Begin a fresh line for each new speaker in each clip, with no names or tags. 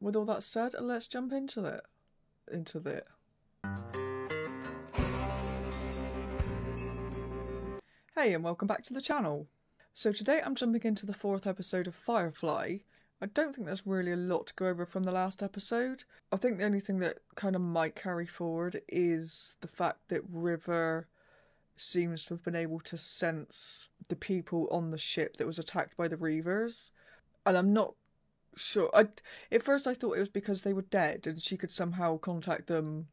with all that said, let's jump into it. Hey, and welcome back to the channel. So today I'm jumping into the 4th episode of Firefly. I don't think there's really a lot to go over from the last episode. I think the only thing that kind of might carry forward is the fact that River seems to have been able to sense the people on the ship that was attacked by the Reavers. And I'm not sure. At first I thought it was because they were dead and she could somehow contact them,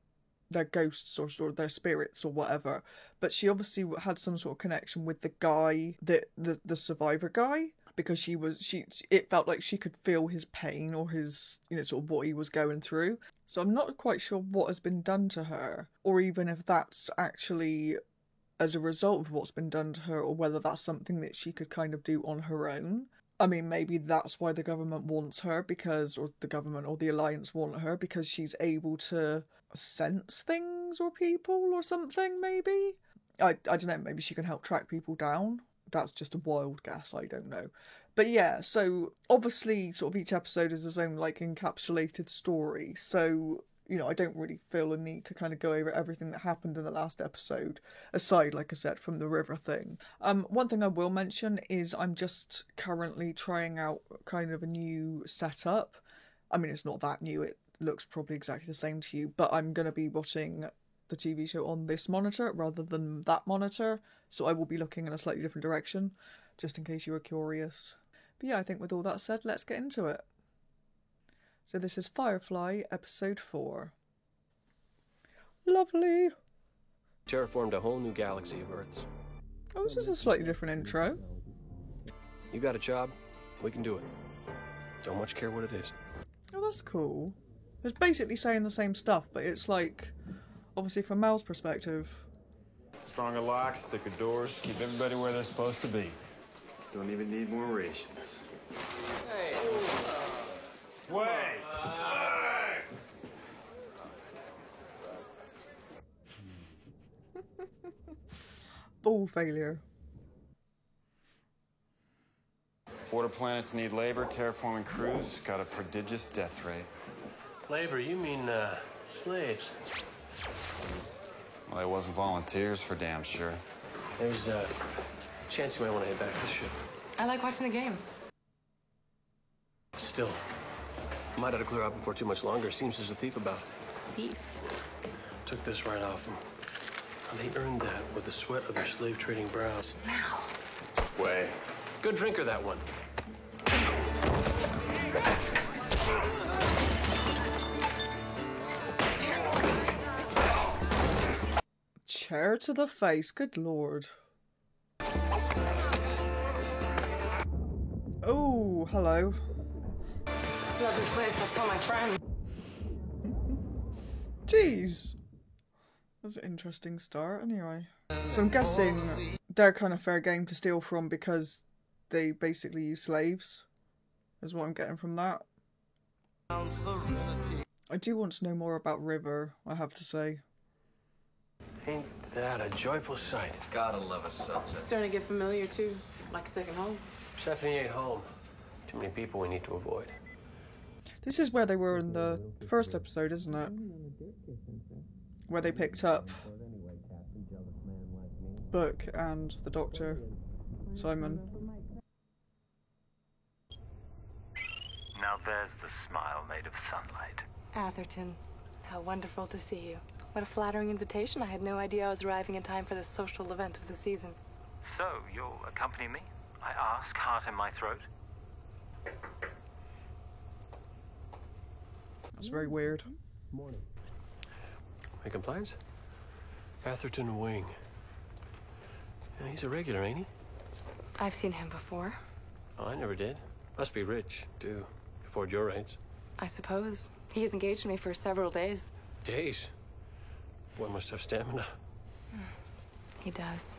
their ghosts or their spirits or whatever. But she obviously had some sort of connection with the guy, the survivor guy. Because it felt like she could feel his pain or his, sort of what he was going through. So I'm not quite sure what has been done to her, or even if that's actually as a result of what's been done to her, or whether that's something that she could kind of do on her own. I mean, maybe that's why the government wants her, or the government or the Alliance want her, because she's able to sense things or people or something, maybe? I don't know, maybe she can help track people down. That's just a wild guess, I don't know. But yeah, so obviously sort of each episode is its own encapsulated story. So, I don't really feel a need to kind of go over everything that happened in the last episode, aside, like I said, from the River thing. One thing I will mention is I'm just currently trying out kind of a new setup. I mean, it's not that new, it looks probably exactly the same to you, but I'm going to be watching the TV show on this monitor rather than that monitor, so I will be looking in a slightly different direction, just in case you were curious. But yeah, I think with all that said, let's get into it. So this is Firefly, episode 4. Lovely!
Terraformed a whole new galaxy of Earths.
Oh, this is a slightly different intro.
You got a job? We can do it. Don't much care what it is.
Oh, that's cool. It's basically saying the same stuff, but it's obviously from Mel's perspective.
Stronger locks, thicker doors, keep everybody where they're supposed to be. Don't even need more rations. Hey! Wait! Hey!
Ball failure.
Water planets need labor, terraforming crews got a prodigious death rate.
Labor, you mean, slaves?
Well, they wasn't volunteers for damn sure.
There's a chance you might want to head back to the ship.
I like watching the game.
Still, might have to clear up before too much longer. Seems there's a thief about.
Thief?
Took this right off them. They earned that with the sweat of their slave trading brows.
Now.
Way.
Good drinker, that one.
Chair to the face, good lord. Oh, hello.
Lovely place, I'll tell my friend.
Jeez. That was an interesting start, anyway. So I'm guessing they're kind of fair game to steal from because they basically use slaves, is what I'm getting from that. I do want to know more about River, I have to say.
Ain't that a joyful sight?
Gotta love a sunset.
Starting to get familiar too, like a second home.
Stephanie ain't home. Too many people we need to avoid.
This is where they were in the first episode, isn't it? Where they picked up Book and the Doctor, Simon.
Now there's the smile made of sunlight.
Atherton, how wonderful to see you. What a flattering invitation. I had no idea I was arriving in time for the social event of the season.
So, you'll accompany me? I ask, heart in my throat.
That's very weird.
Morning. Any complaints? Atherton Wing. Yeah, he's a regular, ain't he?
I've seen him before.
Oh, I never did. Must be rich, too. Afford your rates.
I suppose. He has engaged me for several days.
Days? Boy must have stamina.
He does.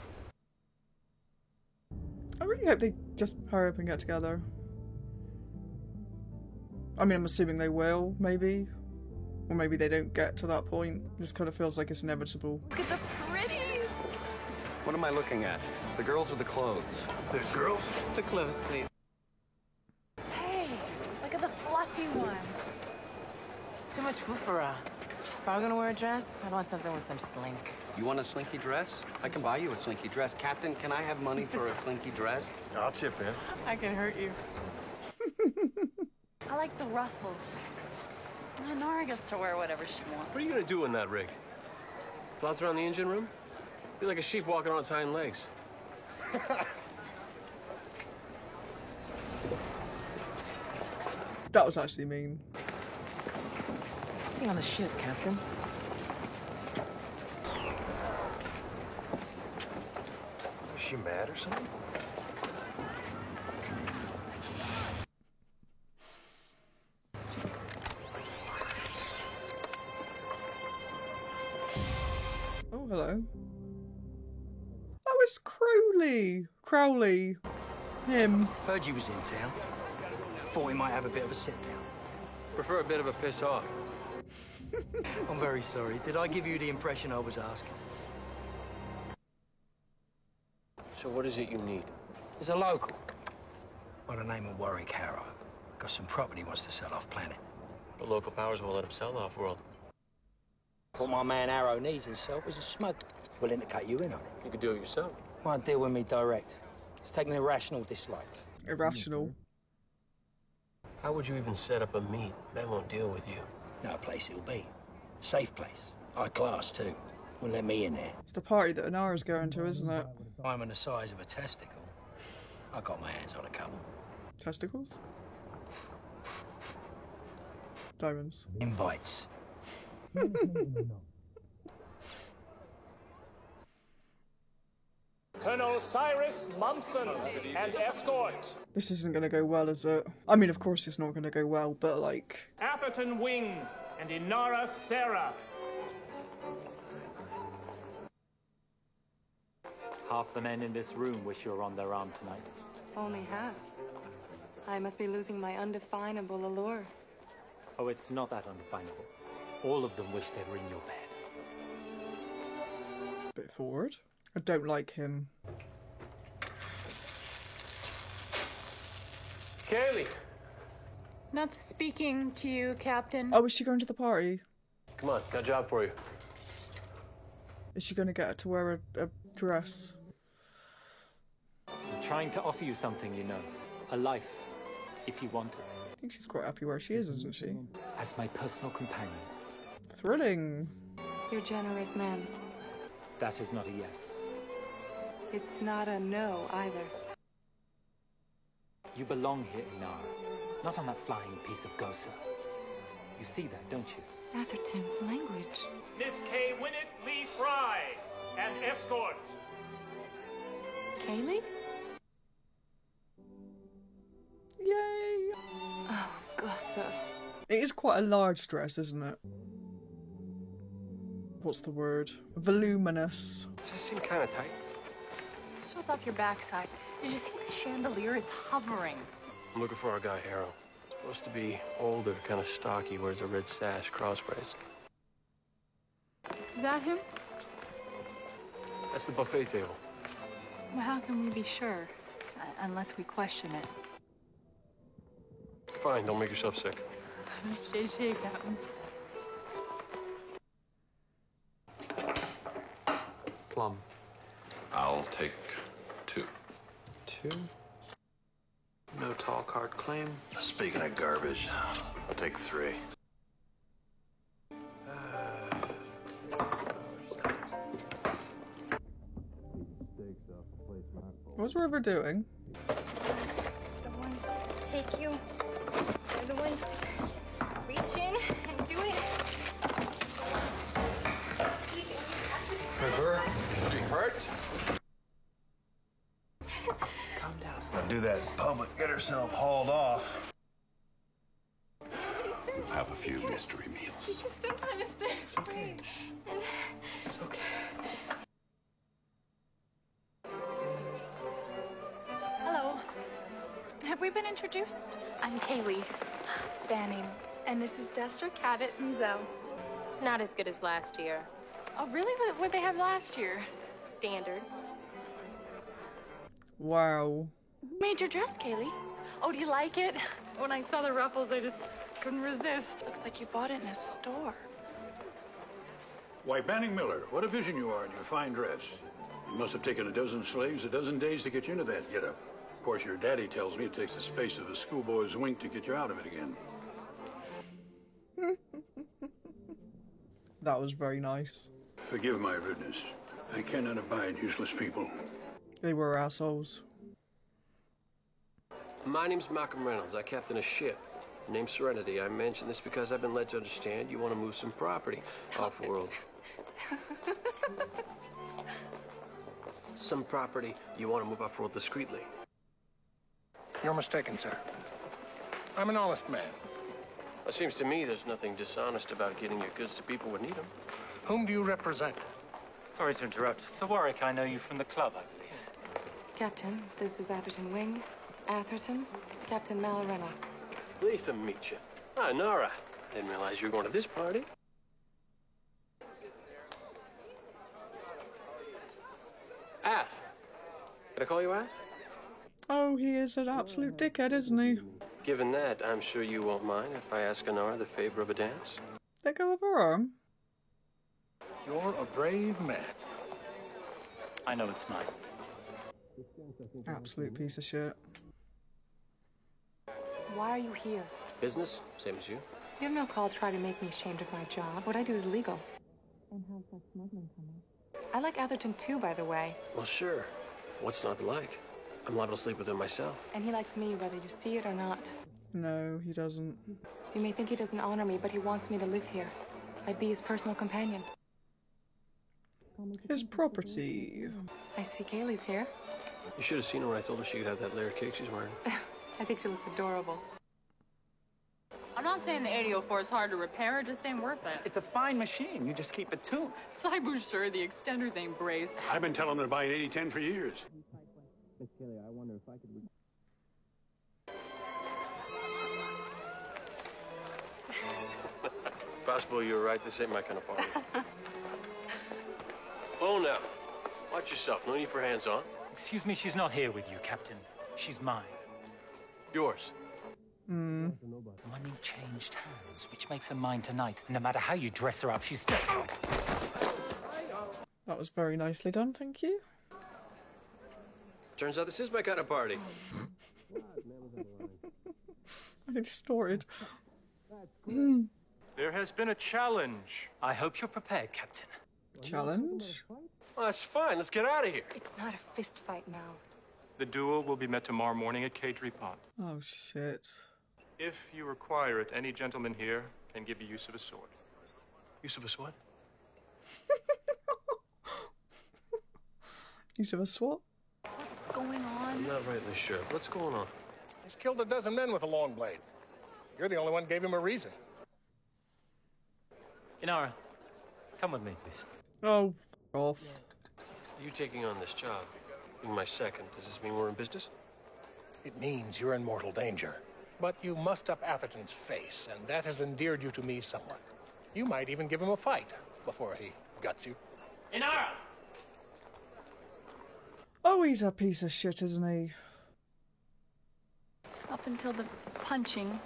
I really hope they just hurry up and get together. I mean, I'm assuming they will, maybe. Or maybe they don't get to that point. It just kind of feels like it's inevitable.
Look at the pretties!
What am I looking at? The girls or the clothes?
There's girls?
The clothes, please. Hey, look at the fluffy one.
too much foofara. If I were gonna wear a dress, I'd want something with some slink.
You want a slinky dress? I can buy you a slinky dress. Captain, can I have money for a slinky dress?
I'll chip in.
I can hurt you.
I like the ruffles. Nora gets to wear whatever she wants.
What are you gonna do in that rig? Flounce around the engine room? Be like a sheep walking on its hind legs.
That was actually mean.
See you on the ship, Captain.
Is she mad or something?
Oh, hello. Oh, it's Crowley. Crowley. Him.
Heard you was in town. Thought we might have a bit of a sit down.
Prefer a bit of a piss off.
I'm very sorry. Did I give you the impression I was asking?
So what is it you need?
There's a local by the name of Warwick Harrow. Got some property he wants to sell off planet.
The local powers won't let him sell off-world.
What my man Harrow needs himself is a smuggler willing to cut you in on it.
You could do it yourself.
Might deal with me direct. It's taking an irrational dislike.
Irrational.
How would you even set up a meet? Man won't deal with you.
No place it'll be. Safe place. High class, too. Won't let me in there.
It's the party that Inara's going to, isn't it?
I'm the size of a testicle. I got my hands on a couple.
Testicles? Diamonds.
Invites.
Colonel Cyrus Mumpson and escort.
This isn't going to go well, is it? I mean, of course it's not going to go well, but like...
Atherton Wing and Inara Sarah.
Half the men in this room wish you were on their arm tonight.
Only half. I must be losing my undefinable allure.
Oh, it's not that undefinable. All of them wish they were in your bed.
Bit forward. I don't like him.
Kaylee!
Not speaking to you, Captain.
Oh, is she going to the party?
Come on, got a job for you.
Is she going to get her to wear a dress?
I'm trying to offer you something, you know. A life, if you want it.
I think she's quite happy where she is, isn't she?
As my personal companion.
Thrilling.
You're a generous man.
That is not a yes.
It's not a no, either.
You belong here, Inara. Not on that flying piece of Gosa. You see that, don't you?
Atherton, language.
Miss Kay Winnett Lee Fry and escort.
Kaylee?
Yay!
Oh, Gosa.
It is quite a large dress, isn't it? What's the word? Voluminous.
Does this seem kind of tight?
Shows off your backside. Did you see the chandelier? It's hovering.
I'm looking for our guy, Harrow. Supposed to be older, kind of stocky, wears a red sash, cross-braced.
Is that him?
That's the buffet table.
Well, how can we be sure? Unless we question it.
Fine, don't make yourself sick.
Shay, Captain.
Plum.
I'll take 2.
2? No tall card claim.
Speaking of garbage, I'll take 3.
What's River doing?
The ones that take you. They're the ones that reach in and do it.
River, she hurt?
Calm down.
Now do that in public, get herself hauled off.
Have a few mystery meals.
Sometimes they're
It's okay. It's okay.
Hello. Have we been introduced? I'm Kaylee.
Banning. And this is Destra, Cabot, and Zell.
It's not as good as last year.
Oh, really? What they have last year?
Standards.
Wow.
Who made your dress, Kaylee? Oh, do you like it? When I saw the ruffles, I just
Couldn't resist. Looks like you bought it in a store.
Why, Banning Miller, what a vision you are in your fine dress. It must have taken a dozen slaves a dozen days to get you into that getup. Of course, your daddy tells me it takes the space of a schoolboy's wink to get you out of it again.
That was very nice.
Forgive my rudeness. I cannot abide useless people.
They were assholes.
My name's Malcolm Reynolds. I captain a ship named Serenity. I mention this because I've been led to understand you want to move some property off-world. Some property you want to move off-world discreetly.
You're mistaken, sir. I'm an honest man.
It seems to me there's nothing dishonest about getting your goods to people who need them.
Whom do you represent?
Sorry to interrupt. Sir Warwick, I know you from the club, I believe.
Captain, this is Atherton Wing. Atherton, Captain Mal Reynolds.
Pleased to meet you. Hi, Nora. Didn't realize you were going to this party. Ath. Can I call you Ath?
Oh, he is an absolute dickhead, isn't he?
Given that, I'm sure you won't mind if I ask Nora the favor of a dance.
Let go of her arm.
You're a brave man.
I know it's mine.
Absolute piece of shit.
Why are you here?
Business, same as you.
You have no call to try to make me ashamed of my job. What I do is legal. And how's that smuggling coming? I like Atherton too, by the way.
Well, sure. What's not to like? I'm liable to sleep with him myself.
And he likes me, whether you see it or not.
No, he doesn't.
You may think he doesn't honor me, but he wants me to live here. I'd be his personal companion.
His property.
I see Kaylee's here.
You should have seen her when I told her she could have that layer cake she's wearing.
I think she looks adorable.
I'm not saying the 804 is hard to repair, it just ain't worth it.
It's a fine machine. You just keep it tuned.
Cyber's sure the extenders ain't braced.
I've been telling her to buy an 8010 for years.
Miss Kelly, I wonder if I could... Possible you're right. This ain't my kind of party. Oh, now. Watch yourself. No need for hands-on.
Excuse me, she's not here with you, Captain. She's mine.
Yours.
Money changed hands, which makes her mine tonight. No matter how you dress her up, she's still yours.
That was very nicely done, thank you.
Turns out this is my kind of party.
I distorted.
There has been a challenge.
I hope you're prepared, Captain.
Challenge?
Well, that's fine. Let's get out of here.
It's not a fist fight now.
The duel will be met tomorrow morning at Cadry Pond.
Oh, shit.
If you require it, any gentleman here can give you use of a sword.
Use of a sword?
Use of a sword?
What's going on?
I'm not rightly sure. What's going on?
He's killed a dozen men with a long blade. You're the only one who gave him a reason.
Inara, come with me, please.
Oh, off.
You taking on this job, being my second, does this mean we're in business?
It means you're in mortal danger. But you mussed up Atherton's face, and that has endeared you to me somewhat. You might even give him a fight before he guts you.
Inara!
Oh, he's a piece of shit, isn't he?
Up until the punching,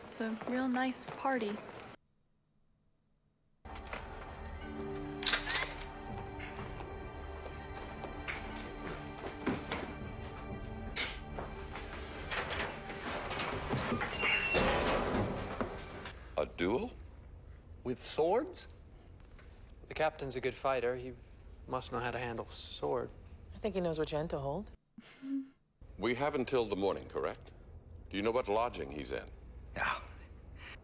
it's a real nice party.
A duel?
With swords? The captain's a good fighter. He must know how to handle a sword.
I think he knows which end to hold.
We have until the morning, correct? Do you know what lodging he's in?
No.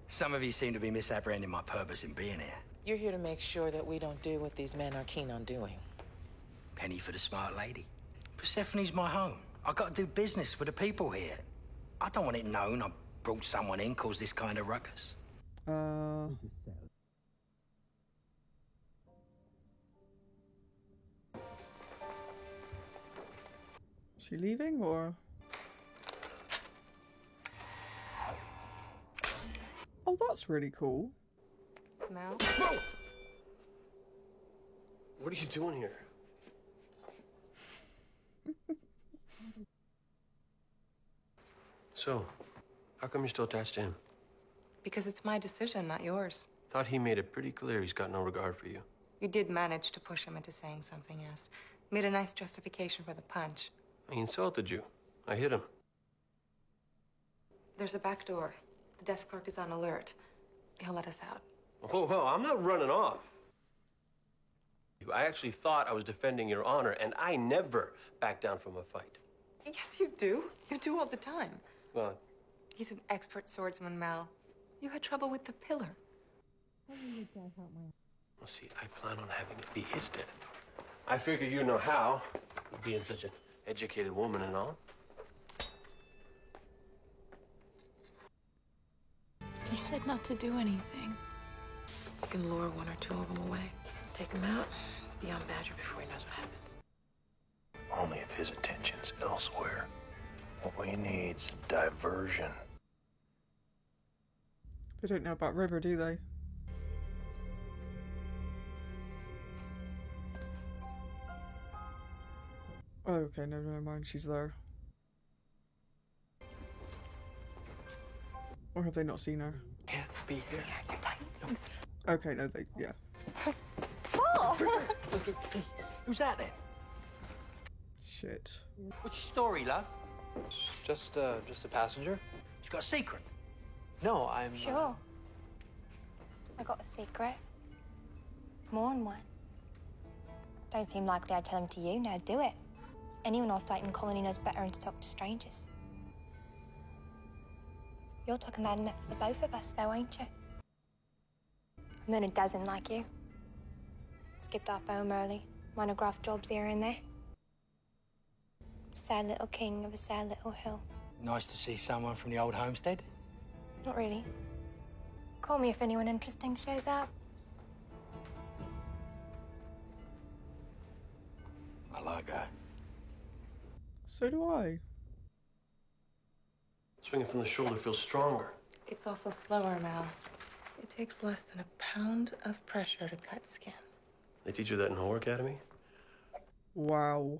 Some of you seem to be misapprehending my purpose in being here.
You're here to make sure that we don't do what these men are keen on doing.
Penny for the smart lady. Persephone's my home. I got to do business with the people here. I don't want it known I brought someone in caused this kind of ruckus.
She leaving or? Oh, that's really cool.
Mal?
What are you doing here? So, how come you're still attached to him?
Because it's my decision, not yours.
Thought he made it pretty clear he's got no regard for you.
You did manage to push him into saying something, yes. Made a nice justification for the punch.
He insulted you. I hit him.
There's a back door. The desk clerk is on alert. He'll let us out.
Whoa, I'm not running off. I actually thought I was defending your honor, and I never back down from a fight.
Yes, you do. You do all the time.
Well,
He's an expert swordsman, Mal. You had trouble with the pillar.
well, see, I plan on having it be his death. I figure you know how, being such an educated woman and all.
He said not to do anything.
You can lure one or two of them away. Take him out, be on Badger before he knows what happens.
Only if his attention's elsewhere. What we need's diversion.
They don't know about River, do they? Oh, okay, no, never mind, she's there. Or have they not seen her?
Can't be here.
Okay, no, they, yeah.
Who's that then?
Shit.
What's your story, love?
Just a passenger.
You got a secret?
No, I'm.
Sure. I got a secret. More than one. Don't seem likely I'd tell him to you. Now do it. Anyone off Dayton Colony knows better than to talk to strangers. You're talking loud enough for the both of us, though, ain't you? I've known a dozen like you. Skipped off home early. Monograph jobs here and there. Sad little king of a sad little hill.
Nice to see someone from the old homestead.
Not really. Call me if anyone interesting shows up.
I like that.
So do I.
Swinging from the shoulder feels stronger.
It's also slower, Mal. It takes less than a pound of pressure to cut skin.
They teach you that in Whore Academy?
Wow.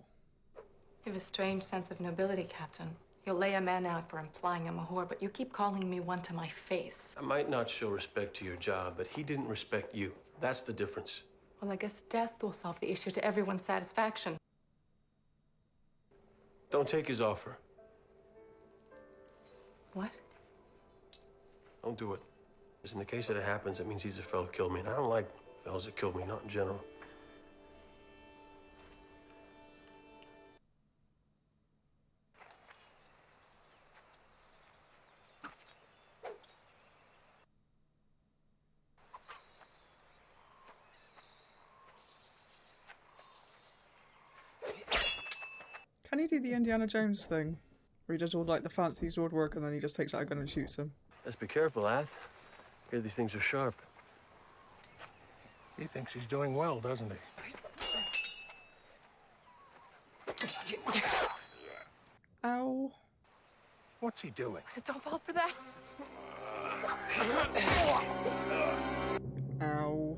You have a strange sense of nobility, Captain. You'll lay a man out for implying I'm a whore, but you keep calling me one to my face.
I might not show respect to your job, but he didn't respect you. That's the difference.
Well, I guess death will solve the issue to everyone's satisfaction.
Don't take his offer.
What?
Don't do it. Because in the case that it happens, it means he's a fellow who killed me. And I don't like fellows that killed me, not in general.
Can he do the Indiana Jones thing? Where he does all like the fancy sword work and then he just takes out a gun and shoots him?
Let's be careful, Ath. Here, these things are sharp.
He thinks he's doing well, doesn't he?
Ow.
What's he doing?
Don't fall for that.
Ow.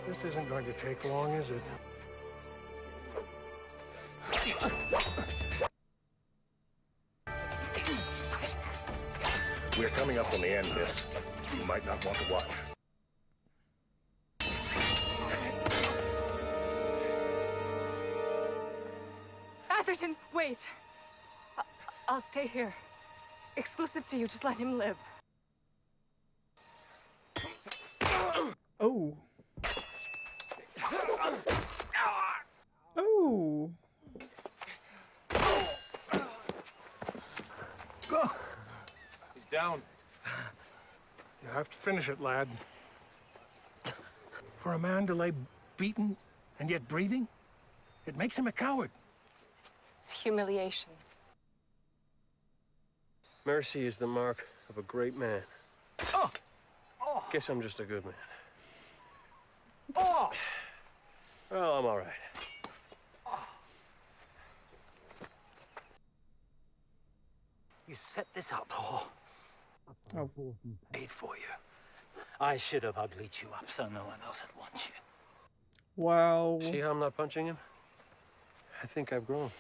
This isn't going to take long, is it? We're coming up on the end, miss. You might not want to watch.
Atherton, wait. I'll stay here. Exclusive to you, just let him live.
Oh. Oh.
Go.
He's down.
You have to finish it, lad. For a man to lay beaten and yet breathing, it makes him a coward.
It's humiliation.
Mercy is the mark of a great man.
Oh.
Guess I'm just a good man.
Oh.
Well, I'm all right.
You set this up, whore.
Oh.
Paid for you. I should have uglied you up so no one else would want you.
Wow.
See how I'm not punching him? I think I've grown.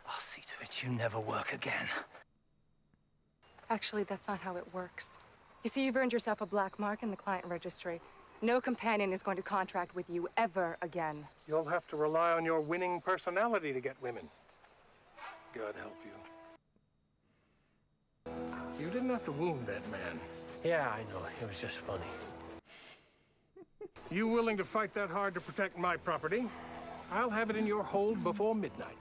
I'll see to it you never work again.
Actually, that's not how it works. You see, you've earned yourself a black mark in the client registry. No companion is going to contract with you ever again.
You'll have to rely on your winning personality to get women. God help you. You didn't have to wound that man.
Yeah, I know. It was just funny.
You willing to fight that hard to protect my property? I'll have it in your hold before midnight.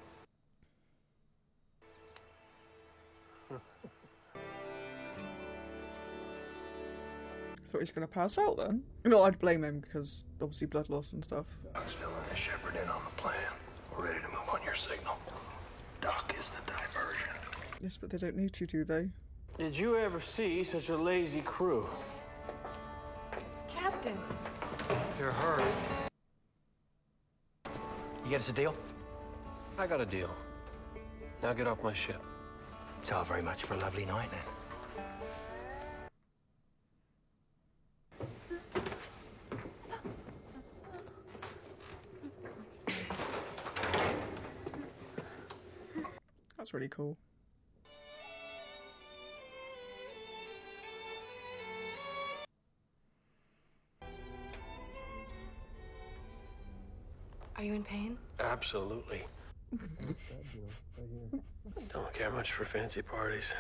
Thought he's going to pass out then. No, I'd blame him because obviously blood loss and stuff.
Knoxville and Shepard in on the plan. We're ready to move on your signal. Doc is the diversion.
Yes, but they don't need to, do they?
Did you ever see such a lazy crew?
It's Captain.
You're her.
You get us a deal?
I got a deal. Now get off my ship.
It's all very much for a lovely night, then.
That's really cool.
Are you in pain?
Absolutely. Don't care much for fancy parties.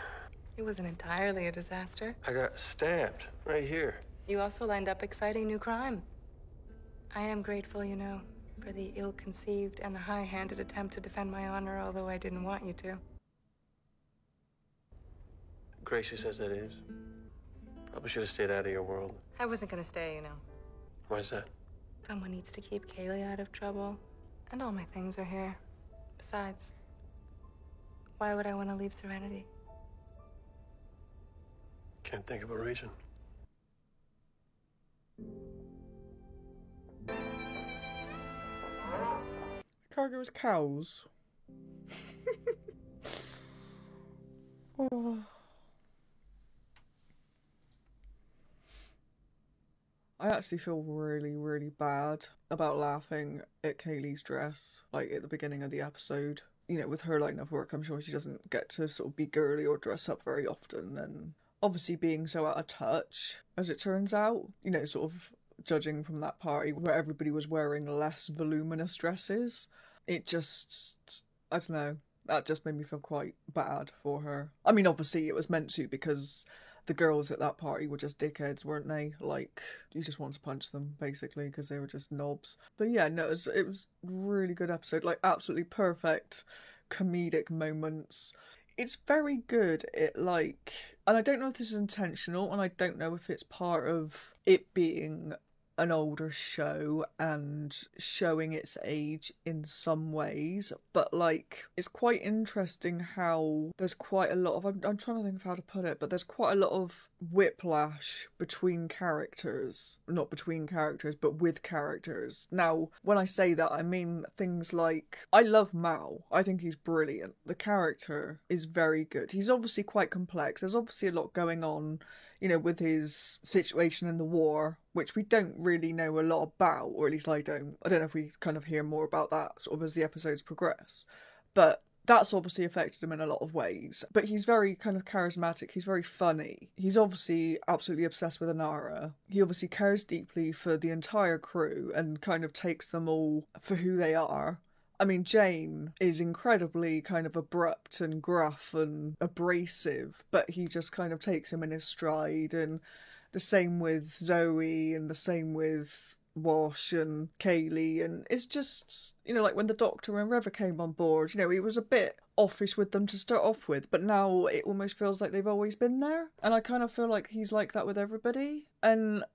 It wasn't entirely a disaster.
I got stabbed right here.
You also lined up exciting new crime. I am grateful, you know, for the ill-conceived and high-handed attempt to defend my honor, although I didn't want you to.
Gracie says that is. Probably should have stayed out of your world.
I wasn't gonna stay, you know.
Why is that?
Someone needs to keep Kaylee out of trouble. And all my things are here. Besides, why would I want to leave Serenity?
Can't think of a reason.
Cargo is cows. Oh. I actually feel really, really bad about laughing at Kaylee's dress, like at the beginning of the episode. You know, with her line of work, I'm sure she doesn't get to sort of be girly or dress up very often, and obviously being so out of touch, as it turns out, you know, sort of judging from that party where everybody was wearing less voluminous dresses, it just, I don't know, that just made me feel quite bad for her. I mean, obviously it was meant to, because the girls at that party were just dickheads, weren't they? Like, you just wanted to punch them, basically, because they were just knobs. But yeah, no, it was a really good episode. Like, absolutely perfect comedic moments. It's very good at, like... And I don't know if this is intentional, and I don't know if it's part of it being an older show and showing its age in some ways, but like it's quite interesting how there's quite a lot of I'm trying to think of how to put it, but there's quite a lot of whiplash between characters, not between characters but with characters. Now when I say that, I mean things like, I love Mao, I think he's brilliant, the character is very good, he's obviously quite complex, there's obviously a lot going on, you know, with his situation in the war, which we don't really know a lot about, or at least I don't know if we kind of hear more about that sort of as the episodes progress. But that's obviously affected him in a lot of ways. But he's very kind of charismatic, he's very funny. He's obviously absolutely obsessed with Inara. He obviously cares deeply for the entire crew and kind of takes them all for who they are. I mean, Jane is incredibly kind of abrupt and gruff and abrasive, but he just kind of takes him in his stride, and the same with Zoe and the same with Wash and Kaylee, and it's just, you know, like when the Doctor and River came on board, you know, he was a bit offish with them to start off with, but now it almost feels like they've always been there, and I kind of feel like he's like that with everybody. And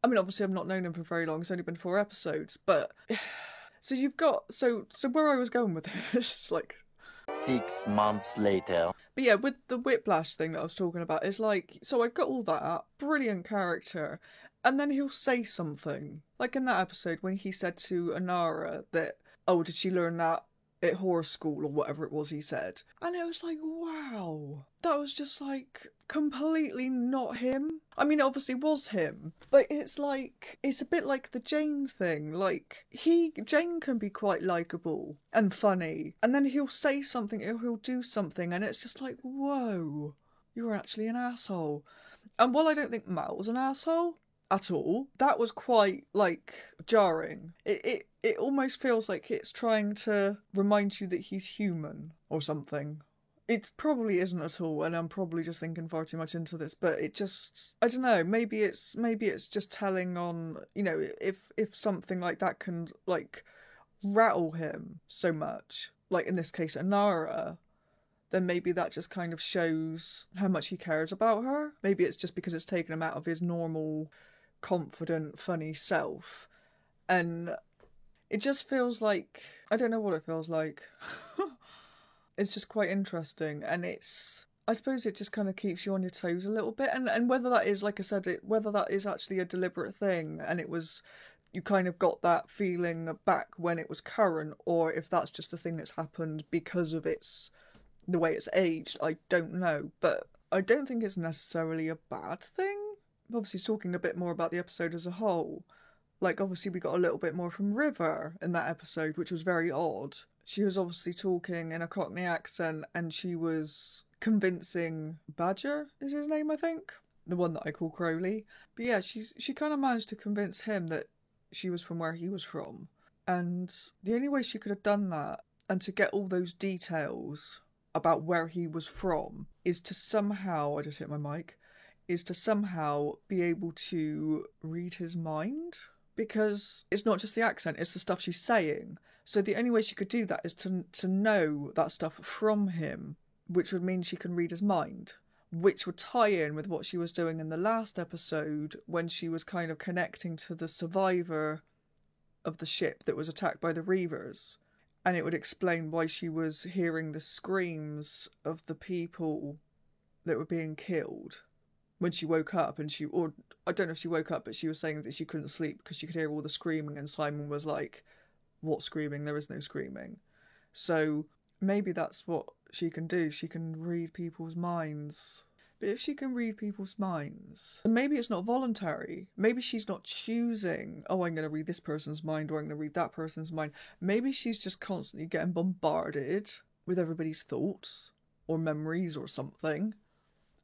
I mean, obviously I've not known him for very long, it's only been 4 episodes, but... So you've got, so where I was going with this, like...
6 months later.
But yeah, with the whiplash thing that I was talking about, is like, so I've got all that, brilliant character, and then he'll say something. Like in that episode when he said to Inara that, oh, did she learn that at horror school or whatever it was he said. And it was like, wow, that was just like completely not him. I mean, it obviously was him, but it's like, it's a bit like the Jane thing. Like, Jane can be quite likeable and funny, and then he'll say something, or he'll do something, and it's just like, whoa, you're actually an asshole. And while I don't think Matt was an asshole at all, that was quite, like, jarring. It almost feels like it's trying to remind you that he's human or something. It probably isn't at all, and I'm probably just thinking far too much into this, but it just, I don't know, maybe it's just telling on, you know, if something like that can, like, rattle him so much, like in this case Inara, then maybe that just kind of shows how much he cares about her. Maybe it's just because it's taken him out of his normal, confident, funny self. And it just feels like, I don't know what it feels like. It's just quite interesting, and I suppose it just kind of keeps you on your toes a little bit, and whether that is, like I said, whether that is actually a deliberate thing, and it was, you kind of got that feeling back when it was current, or if that's just a thing that's happened because of the way it's aged, I don't know. But I don't think it's necessarily a bad thing. Obviously, talking a bit more about the episode as a whole, like, obviously we got a little bit more from River in that episode, which was very odd. She was obviously talking in a Cockney accent, and she was convincing Badger, is his name, I think? The one that I call Crowley. But yeah, she kind of managed to convince him that she was from where he was from. And the only way she could have done that, and to get all those details about where he was from, is to somehow, I just hit my mic, is to somehow be able to read his mind. Because it's not just the accent, it's the stuff she's saying. So the only way she could do that is to know that stuff from him, which would mean she can read his mind, which would tie in with what she was doing in the last episode when she was kind of connecting to the survivor of the ship that was attacked by the Reavers. And it would explain why she was hearing the screams of the people that were being killed when she woke up, and or I don't know if she woke up, but she was saying that she couldn't sleep because she could hear all the screaming, and Simon was like, what screaming? There is no screaming. So maybe that's what she can do. She can read people's minds. But if she can read people's minds, then maybe it's not voluntary. Maybe she's not choosing, oh, I'm going to read this person's mind, or I'm going to read that person's mind. Maybe she's just constantly getting bombarded with everybody's thoughts or memories or something.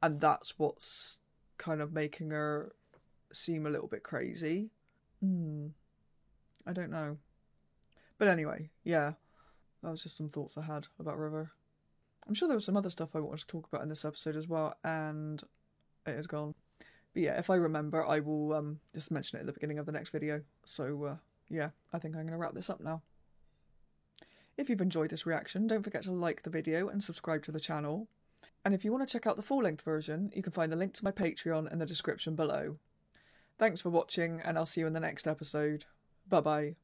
And that's what's kind of making her seem a little bit crazy. I don't know. But anyway, yeah. That was just some thoughts I had about River. I'm sure there was some other stuff I wanted to talk about in this episode as well, and it is gone. But yeah, if I remember, I will just mention it at the beginning of the next video. So yeah, I think I'm going to wrap this up now. If you've enjoyed this reaction, don't forget to like the video and subscribe to the channel. And if you want to check out the full-length version, you can find the link to my Patreon in the description below. Thanks for watching, and I'll see you in the next episode. Bye-bye.